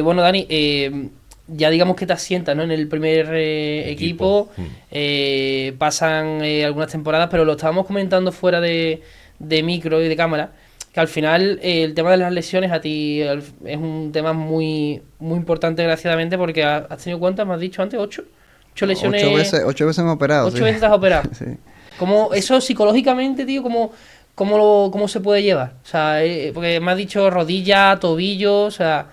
Bueno, Dani, ya digamos que te asientas, ¿no?, en el primer equipo. Pasan algunas temporadas, pero lo estábamos comentando fuera de micro y de cámara, que al final el tema de las lesiones a ti es un tema muy muy importante, desgraciadamente, porque has tenido, ¿cuántas me has dicho antes? ¿Ocho lesiones? 8 veces me he operado. 8 veces te has operado. Sí. ¿Cómo, eso psicológicamente, tío, cómo se puede llevar? O sea, porque me has dicho rodilla, tobillo, o sea...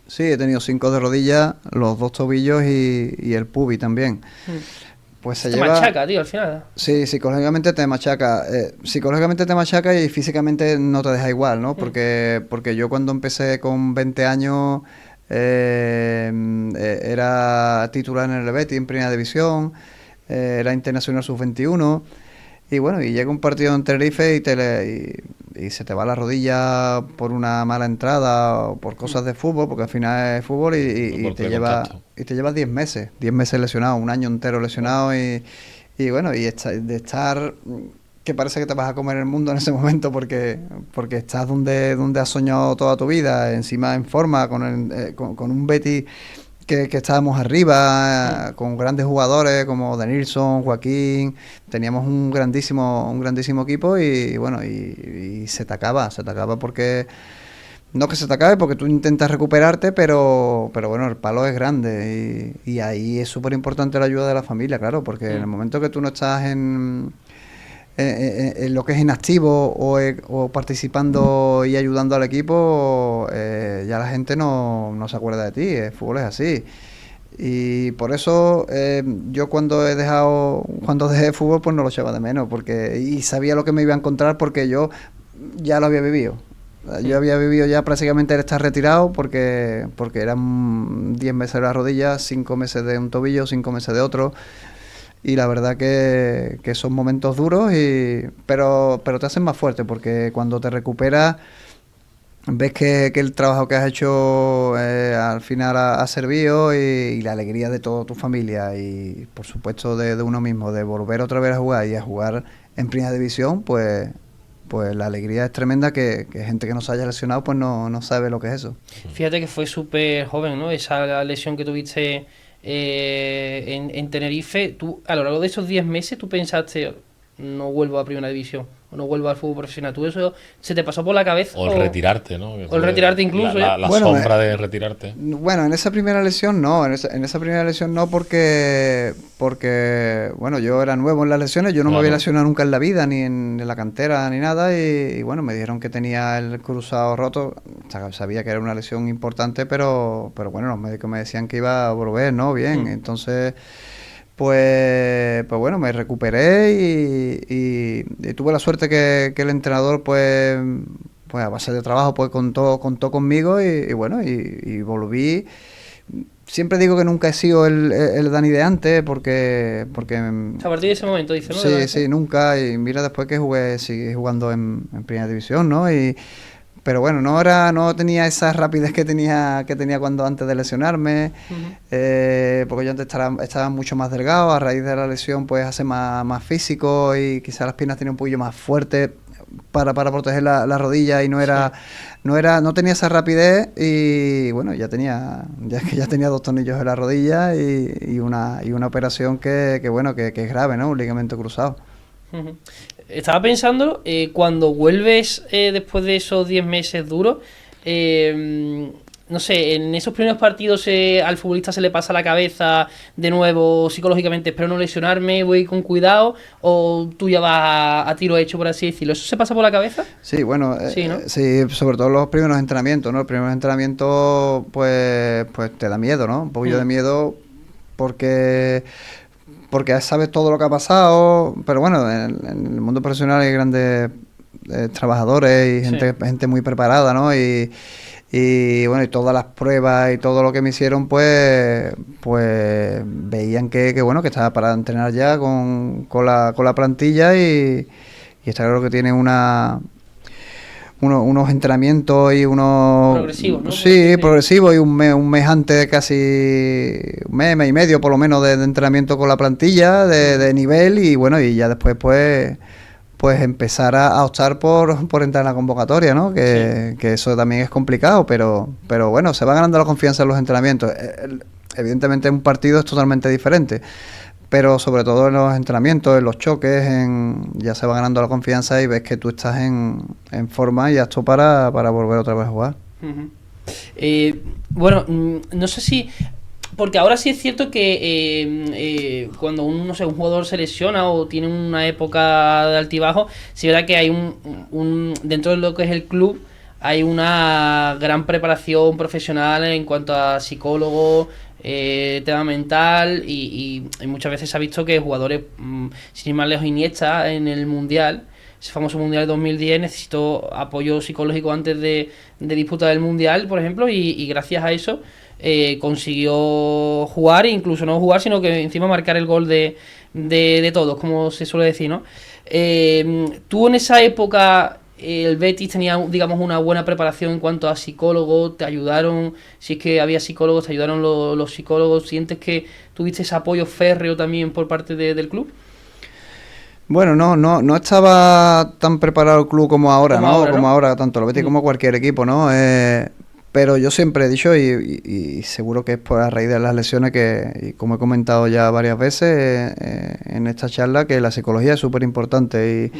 Sí, he tenido 5 de rodilla, los 2 tobillos y el pubi también. Pues se te lleva... machaca, tío, al final. Sí, psicológicamente te machaca. Psicológicamente te machaca y físicamente no te deja igual, ¿no? Porque yo cuando empecé con 20 años era titular en el Betis, en Primera División, era internacional sub-21. Y bueno, y llega un partido en Tenerife y se te va la rodilla por una mala entrada o por cosas de fútbol, porque al final es fútbol y te lleva 10 meses, 10 meses lesionado, un año entero lesionado y bueno, de estar que parece que te vas a comer el mundo en ese momento porque estás donde has soñado toda tu vida, encima en forma, con un Betis que estábamos arriba, con grandes jugadores como Denilson, Joaquín, teníamos un grandísimo equipo y bueno, y se te acaba porque, no que se te acabe porque tú intentas recuperarte, pero bueno, el palo es grande y ahí es súper importante la ayuda de la familia, claro, porque en el momento que tú no estás en lo que es inactivo o participando y ayudando al equipo, ya la gente no se acuerda de ti. El fútbol es así. Y por eso yo cuando dejé el fútbol, pues no lo echaba de menos, y sabía lo que me iba a encontrar porque yo ya lo había vivido. Yo había vivido ya prácticamente el estar retirado porque eran 10 meses de la rodilla, 5 meses de un tobillo, 5 meses de otro. Y la verdad que son momentos duros, pero te hacen más fuerte porque cuando te recuperas ves que el trabajo que has hecho al final ha servido y la alegría de toda tu familia y por supuesto de uno mismo, de volver otra vez a jugar y a jugar en Primera División, pues la alegría es tremenda que gente que no se haya lesionado pues no sabe lo que es eso. Fíjate que fue súper joven, ¿no? Esa lesión que tuviste en Tenerife. Tú, a lo largo de esos 10 meses, tú pensaste, no vuelvo a Primera División, o no vuelvo al fútbol profesional. ¿Tú eso se te pasó por la cabeza? O el retirarte, ¿no? O el retirarte incluso. La bueno, sombra de retirarte. Bueno, en esa primera lesión no, en esa primera lesión no porque bueno, yo era nuevo en las lesiones, yo no me había lesionado nunca en la vida, ni en la cantera, ni nada, y bueno, me dijeron que tenía el cruzado roto, sabía que era una lesión importante, pero bueno, los médicos me decían que iba a volver, ¿no? Bien, entonces... Pues bueno, me recuperé y tuve la suerte que el entrenador pues a base de trabajo pues contó conmigo y bueno, y volví. Siempre digo que nunca he sido el Dani de antes porque a partir de ese momento, dice, ¿no? Sí, nunca, y mira después que seguí jugando en Primera División, ¿no? Pero bueno, no tenía esa rapidez que tenía cuando antes de lesionarme, porque yo antes estaba mucho más delgado, a raíz de la lesión pues hace más físico y quizás las piernas tenían un poquillo más fuerte para proteger la rodilla y no tenía esa rapidez y bueno, ya tenía 2 tornillos en la rodilla y una operación que es grave, ¿no? Un ligamento cruzado. Estaba pensando, cuando vuelves después de esos 10 meses duros, no sé, en esos primeros partidos al futbolista se le pasa la cabeza de nuevo psicológicamente, espero no lesionarme, voy con cuidado, o tú ya vas a tiro hecho, por así decirlo. ¿Eso se pasa por la cabeza? Sí, bueno, sí, ¿no? Sí, sobre todo los primeros entrenamientos, ¿no? Los primeros entrenamientos pues te da miedo, ¿no? Un poquillo de miedo porque sabes todo lo que ha pasado, pero bueno, en el mundo profesional hay grandes trabajadores y gente muy preparada, ¿no? Y bueno, y todas las pruebas y todo lo que me hicieron, pues veían que bueno, que estaba para entrenar ya con la plantilla y está claro que tiene una unos entrenamientos y unos... Progresivos, ¿no? Sí, progresivos, y un mes antes de casi un mes y medio por lo menos de entrenamiento con la plantilla de nivel, y bueno, y ya después pues empezar a optar por entrar en la convocatoria, ¿no? Que eso también es complicado, pero bueno, se va ganando la confianza en los entrenamientos. Evidentemente un partido es totalmente diferente, pero sobre todo en los entrenamientos, en los choques, ya se va ganando la confianza y ves que tú estás en forma y apto para volver otra vez a jugar. Uh-huh. Bueno, no sé si... Porque ahora sí es cierto que cuando un jugador se lesiona o tiene una época de altibajo, sí es verdad que hay dentro de lo que es el club hay una gran preparación profesional en cuanto a psicólogo, tema mental, y muchas veces se ha visto que jugadores, sin ir más lejos, Iniesta en el Mundial, ese famoso Mundial de 2010, necesitó apoyo psicológico antes de disputar el Mundial, por ejemplo, y gracias a eso consiguió jugar, e incluso no jugar, sino que encima marcar el gol de todos, como se suele decir, ¿no? Tú en esa época, el Betis tenía, digamos, una buena preparación en cuanto a psicólogos, te ayudaron, si es que había psicólogos, te ayudaron los psicólogos, ¿sientes que tuviste ese apoyo férreo también por parte del club? Bueno, no estaba tan preparado el club como ahora, como ahora, tanto el Betis como cualquier equipo, ¿no? Pero yo siempre he dicho, y seguro que es por a raíz de las lesiones, y como he comentado ya varias veces en esta charla, que la psicología es súper importante,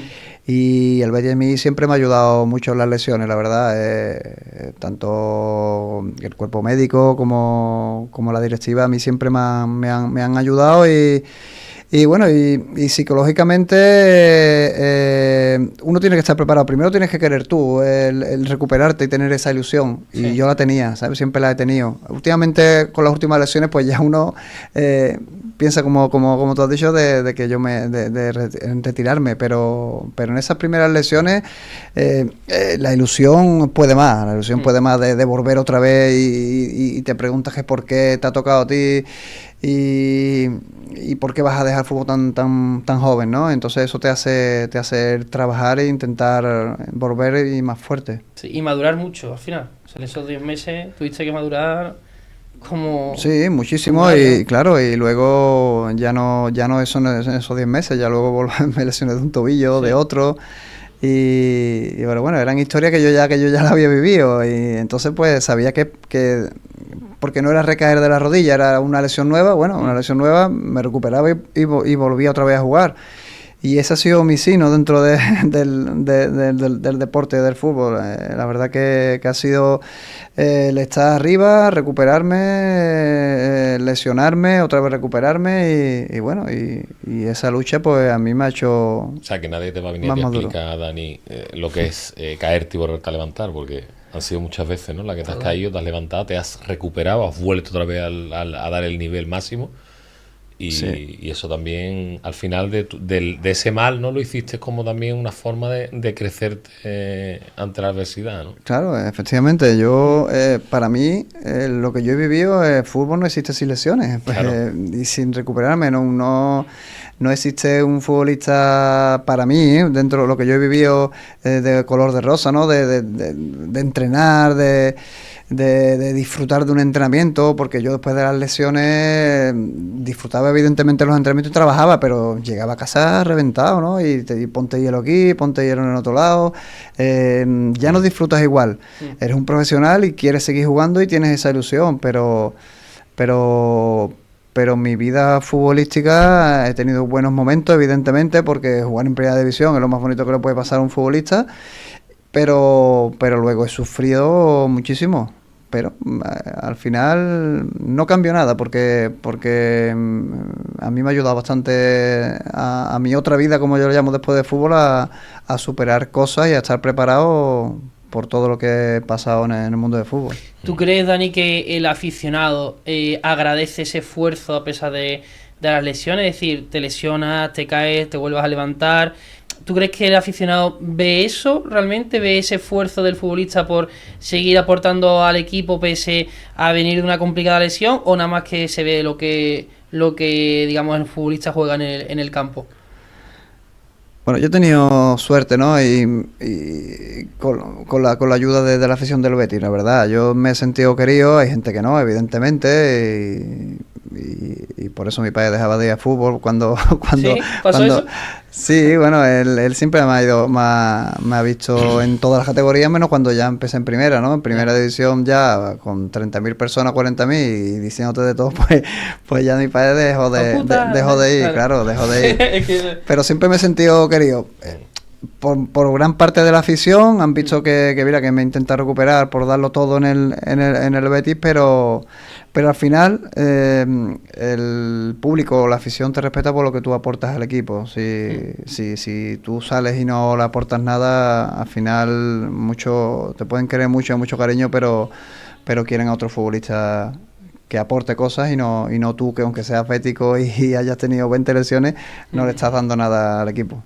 y el Betis a mí siempre me ha ayudado mucho en las lesiones, la verdad. Tanto el cuerpo médico como la directiva a mí siempre me han ayudado, y bueno, y psicológicamente uno tiene que estar preparado. Primero tienes que querer tú el recuperarte y tener esa ilusión. Y yo la tenía, ¿sabes? Siempre la he tenido. Últimamente, con las últimas lesiones, pues ya uno piensa, como tú has dicho, de que yo de retirarme. Pero en esas primeras lesiones, la ilusión puede más. La ilusión puede más de volver otra vez, y te preguntas que por qué te ha tocado a ti. Y por qué vas a dejar el fútbol tan joven, ¿no? Entonces eso te hace trabajar e intentar volver y más fuerte. Sí, y madurar mucho al final. O sea, en esos 10 meses tuviste que madurar como... Sí, muchísimo, y claro, y luego ya no eso en esos 10 meses, ya luego me lesioné de un tobillo, de otro. Y bueno, eran historias que yo ya la había vivido, y entonces pues sabía que porque no era recaer de la rodilla, era una lesión nueva. Bueno, una lesión nueva, me recuperaba y volvía otra vez a jugar. Y ese ha sido mi sino dentro del deporte, del fútbol. La verdad que ha sido el estar arriba, recuperarme, lesionarme, otra vez recuperarme, y bueno, y esa lucha pues a mí me ha hecho... O sea, que nadie te va a venir a explicar, Dani, lo que es caerte y volverte a levantar, porque han sido muchas veces, ¿no? La que te has caído, te has levantado, te has recuperado, has vuelto otra vez a dar el nivel máximo. Y eso también, al final de ese mal, ¿no? Lo hiciste como también una forma de crecerte ante la adversidad, ¿no? Claro, efectivamente. Yo, para mí, lo que yo he vivido, el fútbol no existe sin lesiones. Claro. Y sin recuperarme. No existe un futbolista para mí, dentro de lo que yo he vivido, de color de rosa, ¿no? De entrenar, de disfrutar de un entrenamiento, porque yo después de las lesiones disfrutaba evidentemente los entrenamientos y trabajaba, pero llegaba a casa reventado, ¿no? Y ponte hielo aquí, ponte hielo en el otro lado, ya no disfrutas igual. Eres un profesional y quieres seguir jugando y tienes esa ilusión, pero mi vida futbolística he tenido buenos momentos, evidentemente, porque jugar en primera división es lo más bonito que le puede pasar a un futbolista. Pero luego he sufrido muchísimo, pero al final no cambió nada, porque a mí me ha ayudado bastante a mi otra vida, como yo lo llamo después de fútbol, a superar cosas y a estar preparado por todo lo que he pasado en el mundo del fútbol. ¿Tú crees, Dani, que el aficionado agradece ese esfuerzo a pesar de las lesiones? Es decir, te lesionas, te caes, te vuelves a levantar. ¿Tú crees que el aficionado ve eso realmente? ¿Ve ese esfuerzo del futbolista por seguir aportando al equipo pese a venir de una complicada lesión? ¿O nada más que se ve lo que digamos, el futbolista juega en el campo? Bueno, yo he tenido suerte, ¿no? Y con la ayuda de la afición del Betis, la verdad. Yo me he sentido querido, hay gente que no, evidentemente. Y por eso mi padre dejaba de ir a fútbol ¿Sí? ¿Pasó eso? Sí, bueno, él siempre me ha visto en todas las categorías, menos cuando ya empecé en primera, ¿no? En primera división ya con 30.000 personas, 40.000 y diciéndote de todo, pues ya mi padre dejó de ir, claro, dejó de ir. Pero siempre me he sentido querido. Por gran parte de la afición han visto que mira, que me intenta recuperar por darlo todo en el Betis, pero al final el público, la afición te respeta por lo que tú aportas al equipo. Si tú sales y no le aportas nada, al final te pueden querer mucho, hay mucho cariño, pero quieren a otro futbolista que aporte cosas y no tú, que aunque seas bético y hayas tenido 20 lesiones, no le estás dando nada al equipo.